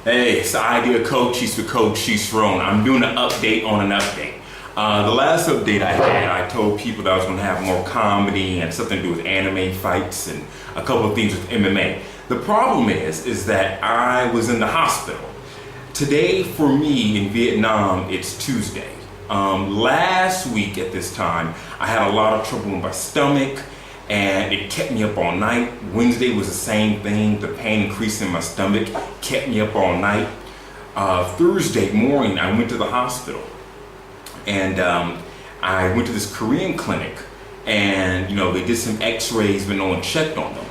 Hey, it's the idea Cochise with Cochise Roan. I'm doing an update on an update. The last update I had, I told people that I was going to have more comedy and something to do with anime fights and a couple of things with MMA. The problem is that I was in the hospital. Today for me in Vietnam, it's Tuesday. Last week at this time, I had a lot of trouble with my stomach and it kept me up all night. Wednesday was the same thing. The pain increased in my stomach kept me up all night. Thursday morning, I went to the hospital and I went to this Korean clinic and they did some x-rays but no one checked on them.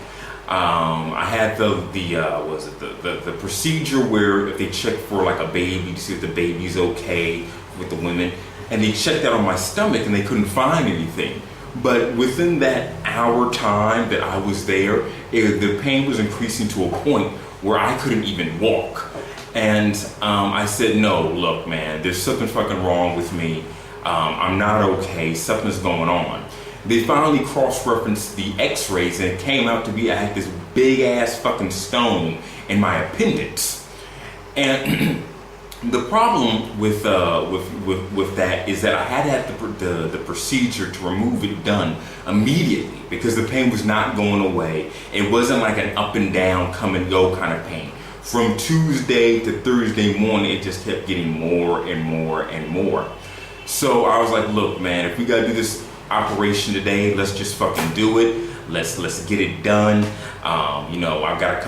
I had the procedure where if they check for like a baby to see if the baby's okay with the women, and they checked that on my stomach and they couldn't find anything. But within that hour time that I was there, the pain was increasing to a point where I couldn't even walk. And I said, no, look, man, there's something fucking wrong with me. I'm not okay, something's going on. They finally cross-referenced the x-rays and it came out to be I had this big ass fucking stone in my appendix. And the problem with that is that I had to have the procedure to remove it done immediately because the pain was not going away. It wasn't like an up and down, come and go kind of pain. From Tuesday to Thursday morning, it just kept getting more and more and more. So I was like, look, man, if we gotta do this operation today, let's just fucking do it. Let's get it done. I got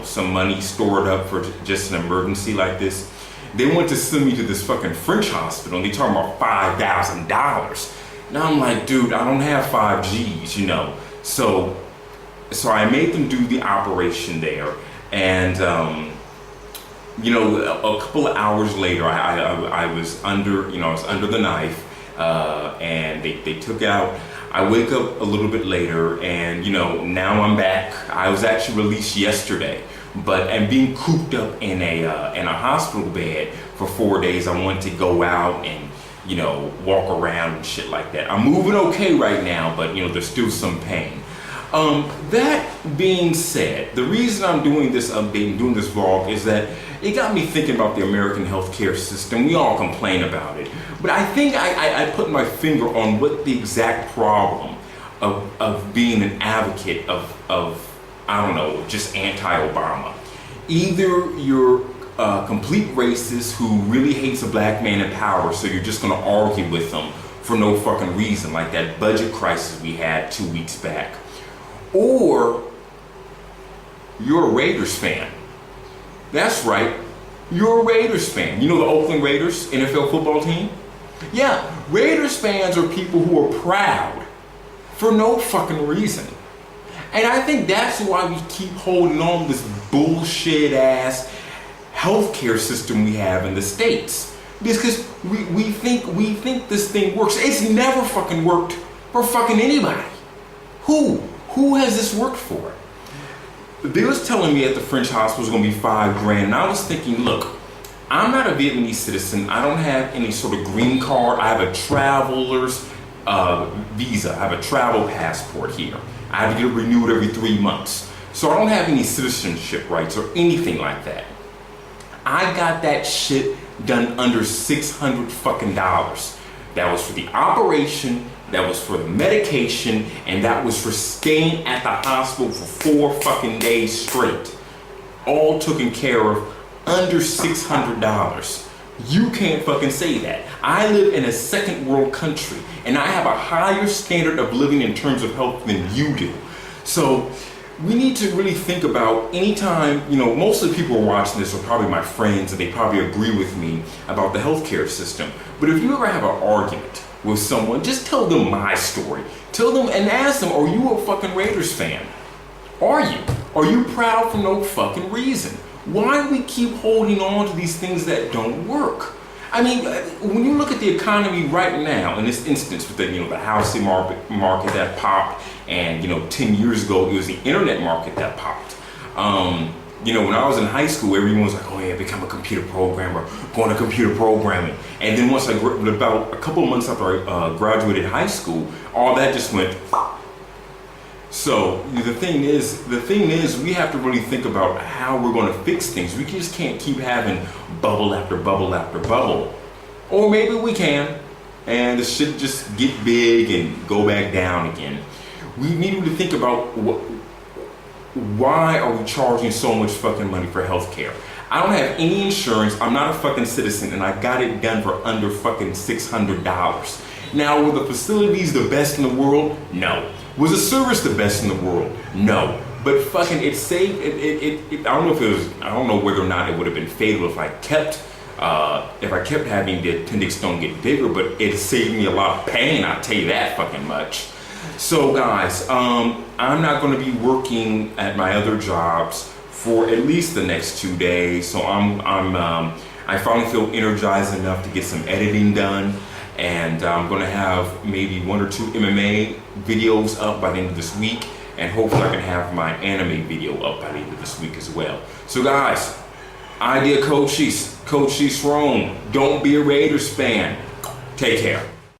some money stored up for just an emergency like this. They want to send me to this fucking French hospital and they talking about $5,000. Now I'm like, dude, I don't have 5 G's, So I made them do the operation there, and a couple of hours later, I was under the knife, and they took out. I wake up a little bit later and, now I'm back. I was actually released yesterday, but I'm being cooped up in a hospital bed for 4 days. I want to go out and, walk around and shit like that. I'm moving okay right now, but, there's still some pain. That being said, the reason I'm doing this update and doing this vlog is that it got me thinking about the American healthcare system. We all complain about it, but I think I put my finger on what the exact problem of being an advocate of I don't know, just anti-Obama. Either you're a complete racist who really hates a black man in power, so you're just gonna argue with them for no fucking reason, like that budget crisis we had 2 weeks back. Or you're a Raiders fan. That's right, you're a Raiders fan. The Oakland Raiders, NFL football team? Yeah, Raiders fans are people who are proud for no fucking reason. And I think that's why we keep holding on to this bullshit ass healthcare system we have in the States. Because we think this thing works. It's never fucking worked for fucking anybody. Who has this worked for? They was telling me at the French hospital was gonna be $5,000, and I was thinking, look, I'm not a Vietnamese citizen. I don't have any sort of green card. I have a traveler's visa. I have a travel passport here. I have to get it renewed every 3 months. So I don't have any citizenship rights or anything like that. I got that shit done under $600 fucking dollars. That was for the operation, that was for the medication, and that was for staying at the hospital for 4 fucking days straight. All taken care of under $600. You can't fucking say that. I live in a second world country and I have a higher standard of living in terms of health than you do. So we need to really think about anytime, most of the people who are watching this are probably my friends and they probably agree with me about the healthcare system. But if you ever have an argument with someone, just tell them my story. Tell them and ask them, are you a fucking Raiders fan? Are you? Are you proud for no fucking reason? Why do we keep holding on to these things that don't work? I mean, when you look at the economy right now, in this instance with the housing market that popped, and 10 years ago it was the internet market that popped. When I was in high school, everyone was like, oh yeah, become a computer programmer, go into computer programming. And then once about a couple of months after I graduated high school, all that just went. So the thing is, we have to really think about how we're going to fix things. We just can't keep having bubble after bubble after bubble. Or maybe we can, and the shit just get big and go back down again. We need to think about why are we charging so much fucking money for healthcare? I don't have any insurance. I'm not a fucking citizen, and I got it done for under fucking $600. Now, were the facilities the best in the world? No. Was the service the best in the world? No. But fucking it saved it. I don't know if it was. I don't know whether or not it would have been fatal if I kept having the appendix stone get bigger. But it saved me a lot of pain. I'll tell you that fucking much. So guys, I'm not going to be working at my other jobs for at least the next 2 days. So I finally feel energized enough to get some editing done. And I'm going to have maybe 1 or 2 MMA videos up by the end of this week. And hopefully I can have my anime video up by the end of this week as well. So guys, idea Cochise, Rome. Don't be a Raiders fan. Take care.